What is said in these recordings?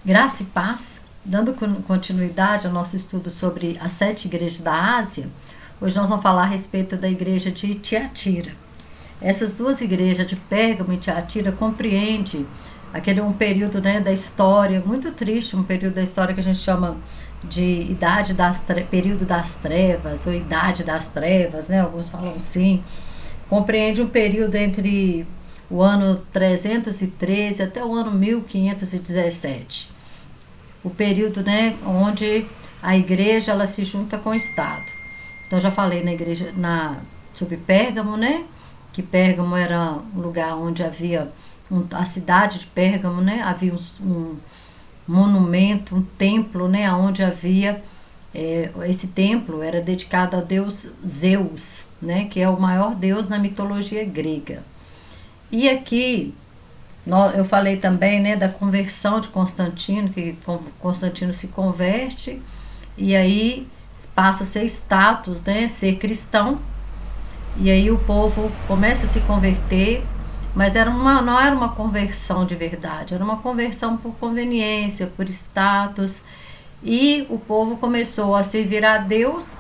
Graça e paz. Dando continuidade ao nosso estudo sobre as 7 igrejas da Ásia, hoje nós vamos falar a respeito da igreja de Tiatira. Essas duas igrejas de Pérgamo e Tiatira compreendem um período, né, da história muito triste, um período da história que a gente chama de período das trevas ou idade das trevas, né? Alguns falam assim. Compreende um período entre o ano 313 até o ano 1517. O período, né, onde a igreja ela se junta com o Estado. Então já falei sobre Pérgamo, né? Que Pérgamo era um lugar onde havia a cidade de Pérgamo, né? Havia um monumento, um templo, né? Onde havia esse templo era dedicado ao deus Zeus, né? Que é o maior deus na mitologia grega. E aqui eu falei também, né, da conversão de Constantino, que Constantino se converte e aí passa a ser status, né, ser cristão. E aí o povo começa a se converter, mas não era uma conversão de verdade, era uma conversão por conveniência, por status. E o povo começou a servir a Deus,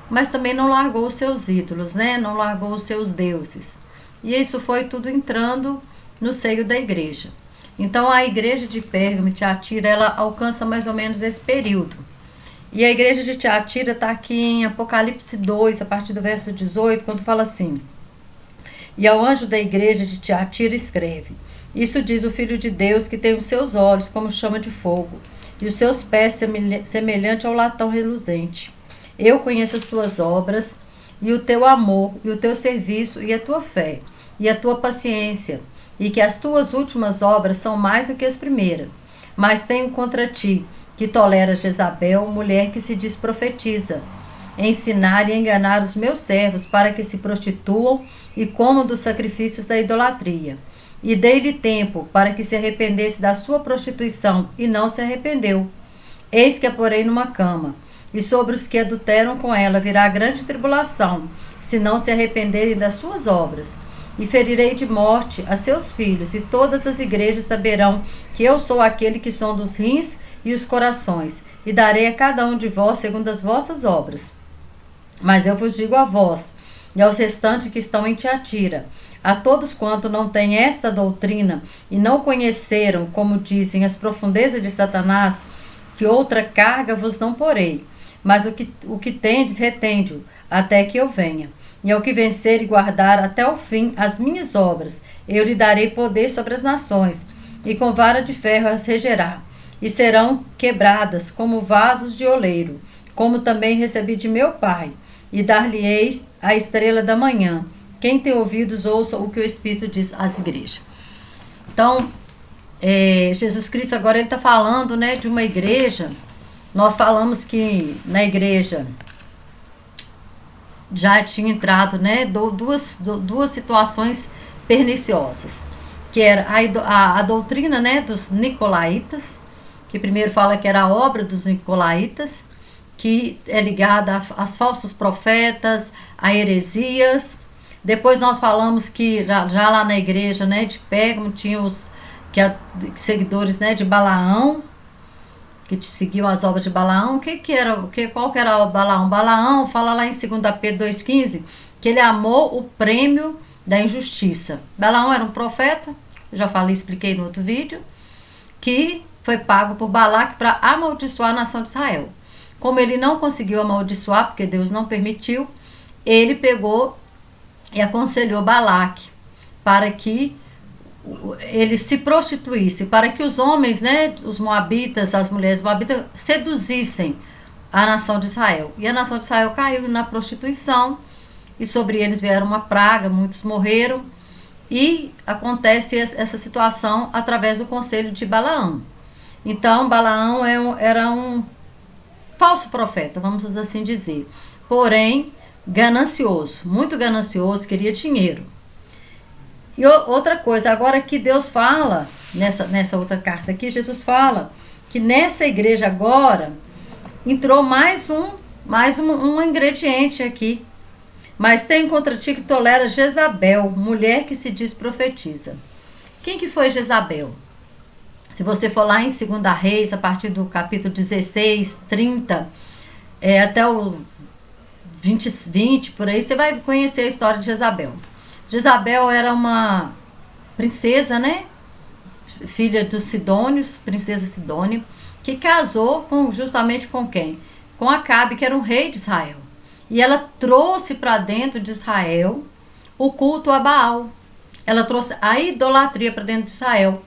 mas também não largou os seus ídolos, né, não largou os seus deuses. E isso foi tudo entrando no seio da igreja. Então a igreja de Pérgamo e Tiatira, ela alcança mais ou menos esse período. E a igreja de Tiatira está aqui em Apocalipse 2, a partir do verso 18, quando fala assim: e ao anjo da igreja de Tiatira escreve: isso diz o Filho de Deus, que tem os seus olhos como chama de fogo, e os seus pés semelhante ao latão reluzente. Eu conheço as tuas obras, e o teu amor, e o teu serviço, e a tua fé, e a tua paciência, e que as tuas últimas obras são mais do que as primeiras. Mas tenho contra ti que toleras Jezabel, mulher que se diz profetiza, ensinar e enganar os meus servos para que se prostituam e comam dos sacrifícios da idolatria. E dei-lhe tempo para que se arrependesse da sua prostituição, e não se arrependeu. Eis que a porei numa cama, e sobre os que adulteram com ela virá grande tribulação, se não se arrependerem das suas obras. E ferirei de morte a seus filhos, e todas as igrejas saberão que eu sou aquele que sonda os rins e os corações, e darei a cada um de vós segundo as vossas obras. Mas eu vos digo a vós, e aos restantes que estão em Tiatira, a todos quanto não têm esta doutrina, e não conheceram, como dizem, as profundezas de Satanás, que outra carga vos não porei, mas o que tendes, retende-o, até que eu venha. E ao que vencer e guardar até o fim as minhas obras, eu lhe darei poder sobre as nações, e com vara de ferro as regerá, e serão quebradas como vasos de oleiro, como também recebi de meu Pai, e dar-lhe-eis a estrela da manhã. Quem tem ouvidos, ouça o que o Espírito diz às igrejas. Então, Jesus Cristo agora ele está falando, né, de uma igreja. Nós falamos que na igreja já tinha entrado, né, duas situações perniciosas, que era a doutrina, né, dos nicolaítas, que primeiro fala que era a obra dos nicolaítas, que é ligada aos falsos profetas, a heresias. Depois nós falamos que já lá na igreja, né, de Pérgamo tinha seguidores, né, de Balaão, que seguiam as obras de Balaão. Qual que era o Balaão? Balaão fala lá em 2 Pedro 2,15 que ele amou o prêmio da injustiça. Balaão era um profeta, já falei, expliquei no outro vídeo, que foi pago por Balaque para amaldiçoar a nação de Israel. Como ele não conseguiu amaldiçoar, porque Deus não permitiu, ele pegou e aconselhou Balaque para que ele se prostituísse, para que os homens, né, os moabitas, as mulheres moabitas, seduzissem a nação de Israel. E a nação de Israel caiu na prostituição, e sobre eles vieram uma praga, muitos morreram, e acontece essa situação através do conselho de Balaão. Então, Balaão era um falso profeta, vamos assim dizer, porém ganancioso, muito ganancioso, queria dinheiro. E outra coisa, agora que Deus fala, nessa outra carta aqui, Jesus fala que nessa igreja agora entrou mais um ingrediente aqui. Mas tem contra ti que tolera Jezabel, mulher que se diz profetiza. Quem que foi Jezabel? Se você for lá em 2 Reis, a partir do capítulo 16, 30, até o 20, por aí, você vai conhecer a história de Jezabel. Jezabel era uma princesa, né? Filha dos Sidônios, princesa Sidônia, que casou justamente com quem? Com Acabe, que era um rei de Israel. E ela trouxe para dentro de Israel o culto a Baal. Ela trouxe a idolatria para dentro de Israel.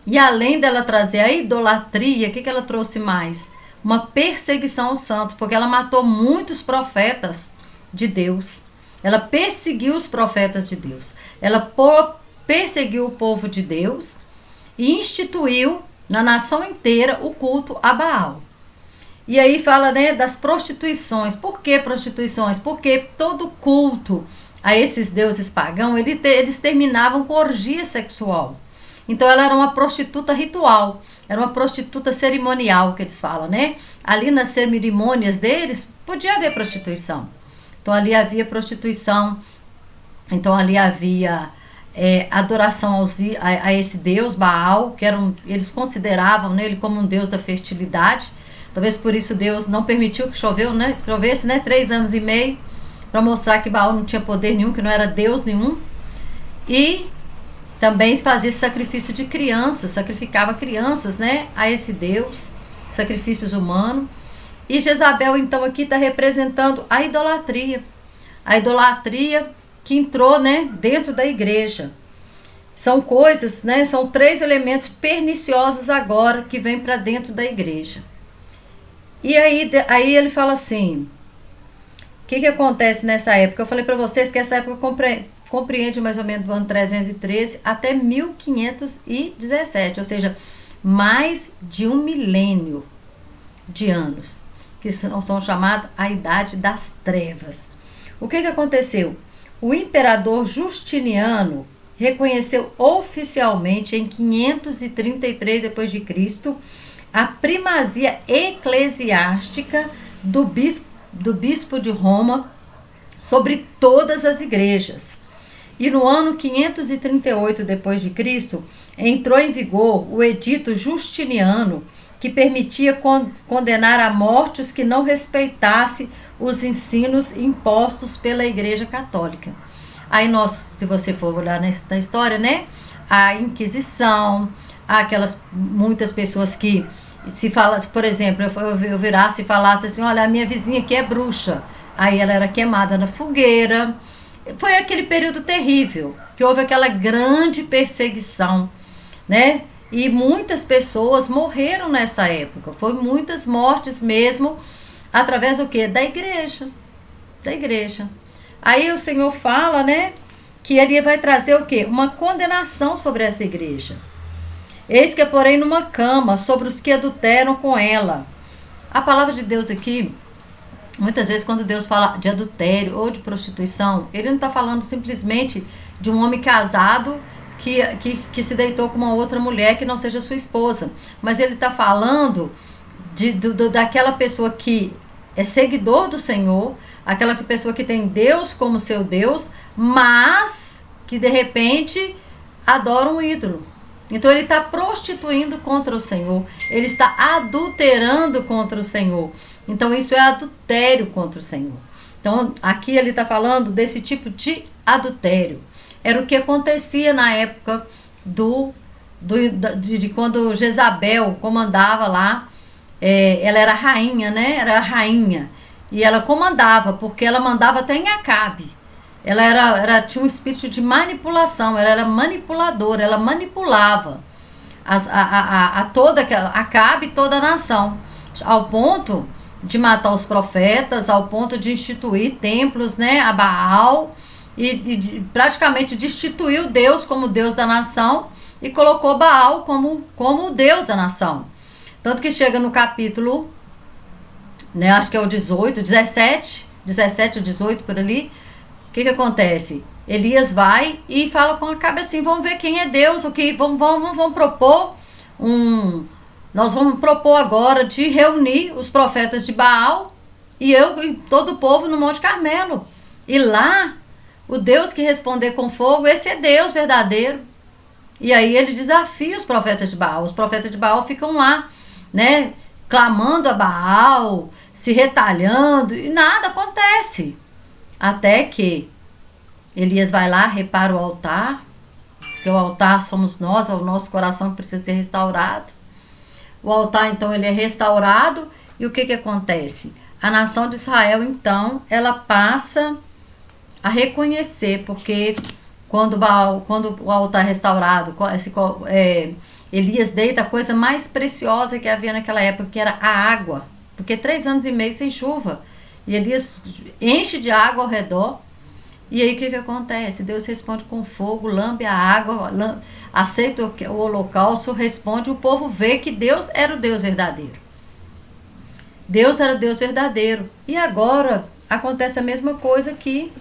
E além dela trazer a idolatria, o que ela trouxe mais? Uma perseguição aos santos, porque ela matou muitos profetas de Deus. Ela perseguiu os profetas de Deus. Ela perseguiu o povo de Deus e instituiu na nação inteira o culto a Baal. E aí fala, né, das prostituições. Por que prostituições? Porque todo culto a esses deuses pagãos, eles terminavam com orgia sexual. Então ela era uma prostituta ritual, era uma prostituta cerimonial, que eles falam, né? Ali nas cerimônias deles, podia haver prostituição. Então ali havia prostituição, então ali havia adoração a esse deus Baal, que eles consideravam nele como um deus da fertilidade. Talvez por isso Deus não permitiu que chovesse, né? 3 anos e meio, para mostrar que Baal não tinha poder nenhum, que não era Deus nenhum. E também fazia sacrifício de crianças, sacrificava crianças, né, a esse Deus, sacrifícios humanos. E Jezabel, então, aqui está representando a idolatria que entrou, né, dentro da igreja. São coisas, né, são 3 elementos perniciosos agora que vêm para dentro da igreja. E aí ele fala assim, o que acontece nessa época? Eu falei para vocês que essa época compreende mais ou menos do ano 313 até 1517, ou seja, mais de 1 milênio de anos, que são chamados a Idade das Trevas. O que aconteceu? O imperador Justiniano reconheceu oficialmente em 533 d.C. a primazia eclesiástica do bispo de Roma sobre todas as igrejas. E no ano 538 d.C., entrou em vigor o edito Justiniano, que permitia condenar à morte os que não respeitassem os ensinos impostos pela Igreja Católica. Aí se você for olhar na história, né? A Inquisição, aquelas muitas pessoas que se falasse, por exemplo, eu virasse e falasse assim, olha, a minha vizinha aqui é bruxa. Aí ela era queimada na fogueira. Foi aquele período terrível, que houve aquela grande perseguição, né? E muitas pessoas morreram nessa época. Foi muitas mortes mesmo, através do quê? Da igreja. Aí o Senhor fala, né, que ele vai trazer o quê? Uma condenação sobre essa igreja. Eis que porém numa cama sobre os que adulteram com ela. A palavra de Deus aqui, muitas vezes quando Deus fala de adultério ou de prostituição, ele não está falando simplesmente de um homem casado que se deitou com uma outra mulher que não seja sua esposa. Mas ele está falando daquela pessoa que é seguidor do Senhor, aquela pessoa que tem Deus como seu Deus, mas que de repente adora um ídolo. Então ele está prostituindo contra o Senhor, ele está adulterando contra o Senhor. Então isso é adultério contra o Senhor. Então aqui ele está falando desse tipo de adultério. Era o que acontecia na época de quando Jezabel comandava lá. Ela era rainha, né? Era rainha. E ela comandava, porque ela mandava até em Acabe. Ela tinha um espírito de manipulação, ela era manipuladora, ela manipulava toda Acabe e toda a nação, ao ponto de matar os profetas, ao ponto de instituir templos, né, a Baal, e praticamente destituiu Deus como Deus da nação e colocou Baal como Deus da nação. Tanto que chega no capítulo, né, acho que é o 17 ou 18 por ali. O que acontece? Elias vai e fala com Acabe assim, vamos ver quem é Deus, vamos propor nós vamos propor agora de reunir os profetas de Baal e todo o povo no Monte Carmelo. E lá, o Deus que responder com fogo, esse é Deus verdadeiro. E aí ele desafia os profetas de Baal. Os profetas de Baal ficam lá, né, clamando a Baal, se retalhando, e nada acontece. Até que Elias vai lá, repara o altar, porque o altar somos nós, é o nosso coração que precisa ser restaurado. O altar, então, ele é restaurado, e o que acontece? A nação de Israel, então, ela passa a reconhecer, porque quando o altar é restaurado, Elias deita a coisa mais preciosa que havia naquela época, que era a água, porque 3 anos e meio sem chuva, e Elias enche de água ao redor. E aí o que acontece? Deus responde com fogo, lambe a água, aceita o holocausto, responde, o povo vê que Deus era o Deus verdadeiro. Deus era o Deus verdadeiro. E agora acontece a mesma coisa aqui.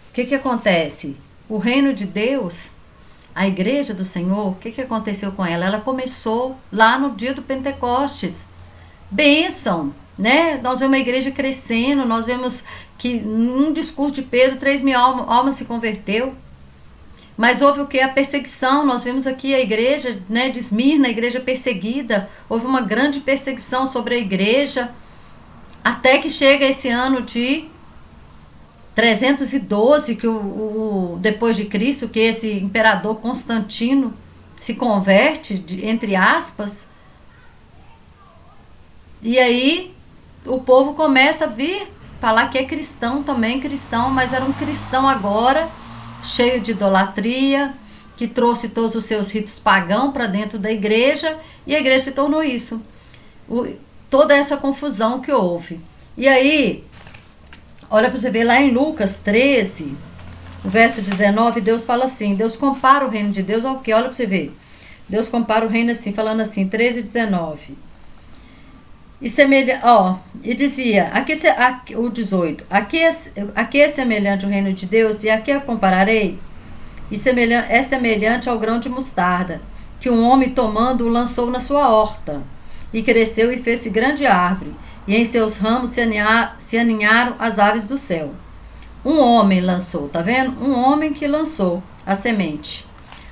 O que acontece? O reino de Deus, a igreja do Senhor, o que aconteceu com ela? Ela começou lá no dia do Pentecostes. Bênção, né? Nós vemos a igreja crescendo, nós vemos que num discurso de Pedro 3.000 almas se converteu. Mas houve o que? A perseguição. Nós vemos aqui a igreja, né, de Esmirna, a igreja perseguida. Houve uma grande perseguição sobre a igreja, até que chega esse ano de 312, que depois de Cristo, que esse imperador Constantino se converte, entre aspas. E aí o povo começa a vir falar que é cristão também, cristão, mas era um cristão agora, cheio de idolatria, que trouxe todos os seus ritos pagãos para dentro da igreja, e a igreja se tornou isso. Toda essa confusão que houve. E aí, olha para você ver lá em Lucas 13, o verso 19, Deus fala assim, Deus compara o reino de Deus ao quê? Olha para você ver. Deus compara o reino assim, falando assim, 13 e 19. E dizia, o 18, aqui é semelhante o reino de Deus, e aqui eu compararei, é semelhante ao grão de mostarda, que um homem tomando o lançou na sua horta, e cresceu e fez-se grande árvore, e em seus ramos se aninharam as aves do céu. Um homem lançou, tá vendo? Um homem que lançou a semente.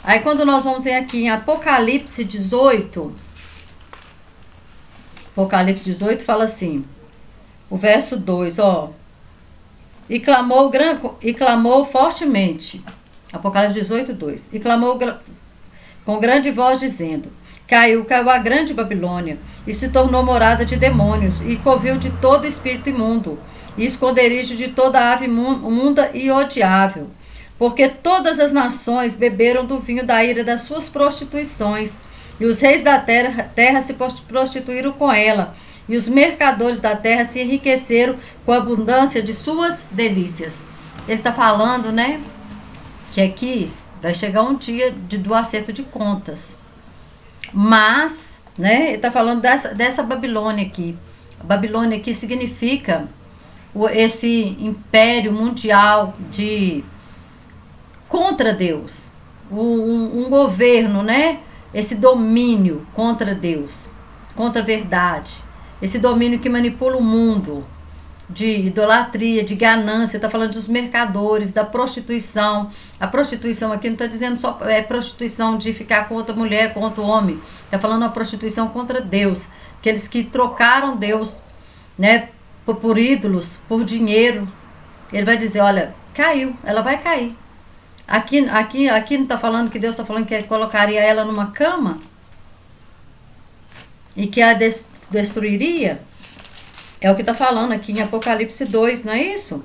Aí quando nós vamos ver aqui em Apocalipse 18, Apocalipse 18 fala assim, o verso 2, e clamou fortemente, Apocalipse 18, 2, e clamou com grande voz dizendo, caiu a grande Babilônia, e se tornou morada de demônios, e covil de todo espírito imundo, e esconderijo de toda ave imunda e odiável, porque todas as nações beberam do vinho da ira das suas prostituições, e os reis da terra se prostituíram com ela, e os mercadores da terra se enriqueceram com a abundância de suas delícias. Ele está falando, né, que aqui vai chegar um dia do acerto de contas. Mas, né, ele está falando dessa Babilônia aqui. A Babilônia aqui significa esse império mundial contra Deus. Um governo, né? Esse domínio contra Deus, contra a verdade, esse domínio que manipula o mundo, de idolatria, de ganância, está falando dos mercadores, da prostituição. A prostituição aqui não está dizendo só prostituição de ficar com outra mulher, com outro homem, está falando a prostituição contra Deus, aqueles que trocaram Deus, né, por ídolos, por dinheiro. Ele vai dizer, olha, caiu, ela vai cair. Aqui não está falando que Deus está falando que ele colocaria ela numa cama e que a destruiria. É o que está falando aqui em Apocalipse 2, não é isso?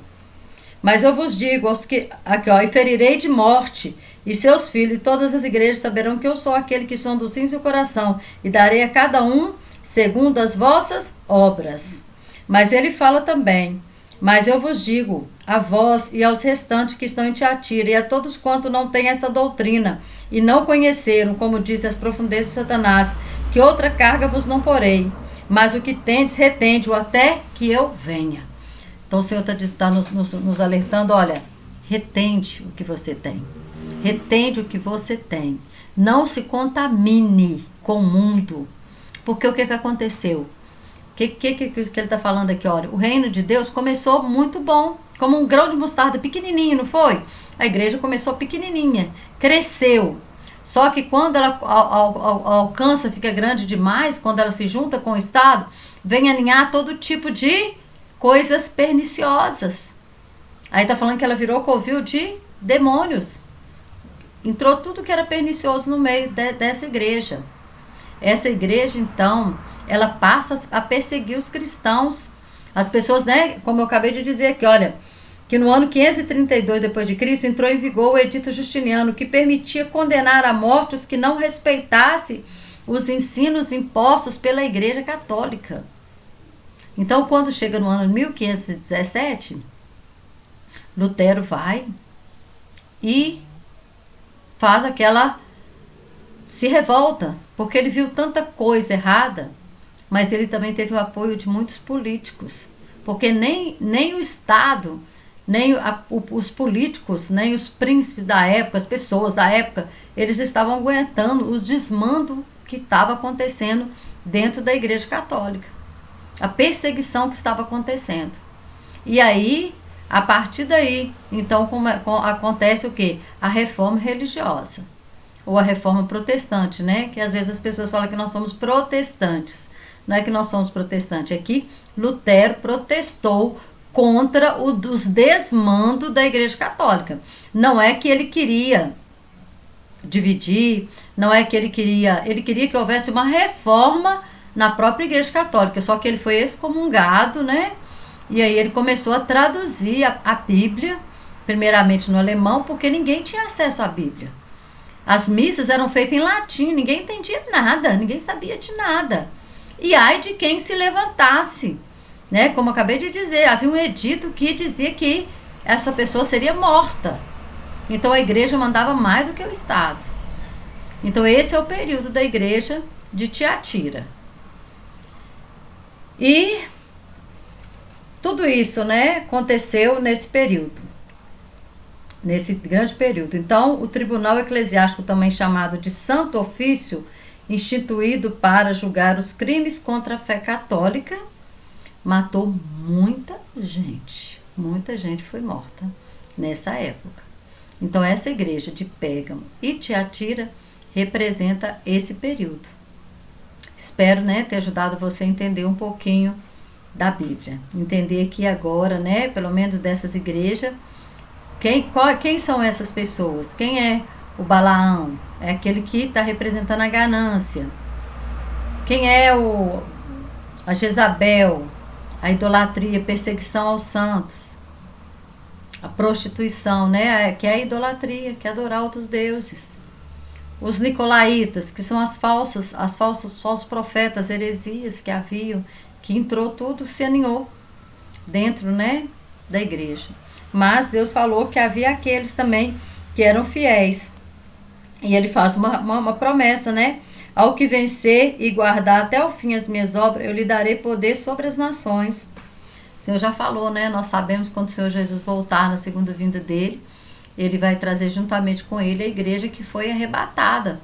Mas eu vos digo, e ferirei de morte, e seus filhos, e todas as igrejas saberão que eu sou aquele que sonda os rins e o coração, e darei a cada um segundo as vossas obras. Mas ele fala também, mas eu vos digo, a vós e aos restantes que estão em Tiatira, e a todos quanto não têm esta doutrina, e não conheceram, como diz as profundezas de Satanás, que outra carga vos não porei, mas o que tendes, retende-o até que eu venha. Então o Senhor está nos alertando, olha, retende o que você tem. Retende o que você tem. Não se contamine com o mundo. Porque o que aconteceu? O que ele está falando aqui? Olha, o reino de Deus começou muito bom. como um grão de mostarda pequenininho, não foi? A igreja começou pequenininha, cresceu. Só que quando ela alcança, fica grande demais, quando ela se junta com o Estado, vem aninhar todo tipo de coisas perniciosas. Aí tá falando que ela virou covil de demônios. Entrou tudo que era pernicioso no meio dessa igreja. Essa igreja, então, ela passa a perseguir os cristãos. As pessoas, né, como eu acabei de dizer aqui, olha, que no ano 532 depois de Cristo entrou em vigor o edito Justiniano, que permitia condenar à morte os que não respeitassem os ensinos impostos pela Igreja Católica. Então, quando chega no ano 1517, Lutero vai e faz se revolta, porque ele viu tanta coisa errada, mas ele também teve o apoio de muitos políticos, porque nem o Estado, nem os políticos, nem os príncipes da época, as pessoas da época, eles estavam aguentando os desmandos que estava acontecendo dentro da Igreja Católica, a perseguição que estava acontecendo. E aí, a partir daí, então acontece o quê? A reforma religiosa, ou a reforma protestante, né? Que às vezes as pessoas falam que nós somos protestantes. Não é que nós somos protestantes, é que Lutero protestou contra os desmandos da Igreja Católica. Não é que ele queria dividir, não é que ele queria que houvesse uma reforma na própria Igreja Católica, só que ele foi excomungado, né? E aí ele começou a traduzir a Bíblia, primeiramente no alemão, porque ninguém tinha acesso à Bíblia. As missas eram feitas em latim, ninguém entendia nada, ninguém sabia de nada. E ai de quem se levantasse, né? Como eu acabei de dizer, havia um edito que dizia que essa pessoa seria morta. Então a igreja mandava mais do que o Estado. Então esse é o período da igreja de Tiatira. E tudo isso, né, aconteceu nesse período, nesse grande período. Então, o tribunal eclesiástico, também chamado de Santo Ofício, instituído para julgar os crimes contra a fé católica, matou muita gente foi morta nessa época. Então, essa igreja de Pérgamo e Tiatira representa esse período. Espero, né, ter ajudado você a entender um pouquinho da Bíblia. Entender aqui agora, né, pelo menos dessas igrejas, quem são essas pessoas? Quem é o Balaão? É aquele que está representando a ganância. Quem é a Jezabel? A idolatria, perseguição aos santos. A prostituição, né, que é a idolatria, que é adorar outros deuses. Os nicolaítas, que são os falsos profetas, heresias que haviam, que entrou tudo, se aninhou dentro, né, da igreja. Mas Deus falou que havia aqueles também que eram fiéis. E ele faz uma promessa, né? Ao que vencer e guardar até o fim as minhas obras, eu lhe darei poder sobre as nações. O Senhor já falou, né? Nós sabemos que quando o Senhor Jesus voltar na segunda vinda dele, ele vai trazer juntamente com ele a igreja que foi arrebatada.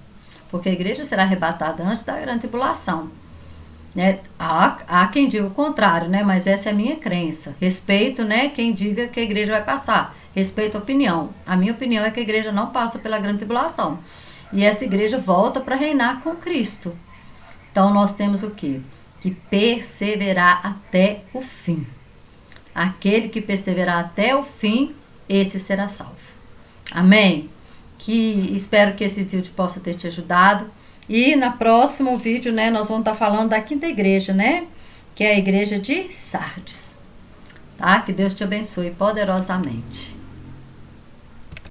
Porque a igreja será arrebatada antes da grande tribulação. Né? Há quem diga o contrário, né? Mas essa é a minha crença. Respeito, né, quem diga que a igreja vai passar. Respeito a opinião. A minha opinião é que a igreja não passa pela grande tribulação. E essa igreja volta para reinar com Cristo. Então nós temos o quê? Que perseverar até o fim. Aquele que perseverar até o fim, esse será salvo. Amém? Espero que esse vídeo possa ter te ajudado. E no próximo vídeo, né, nós vamos estar falando da quinta igreja, né? Que é a igreja de Sardes. Tá? Que Deus te abençoe poderosamente.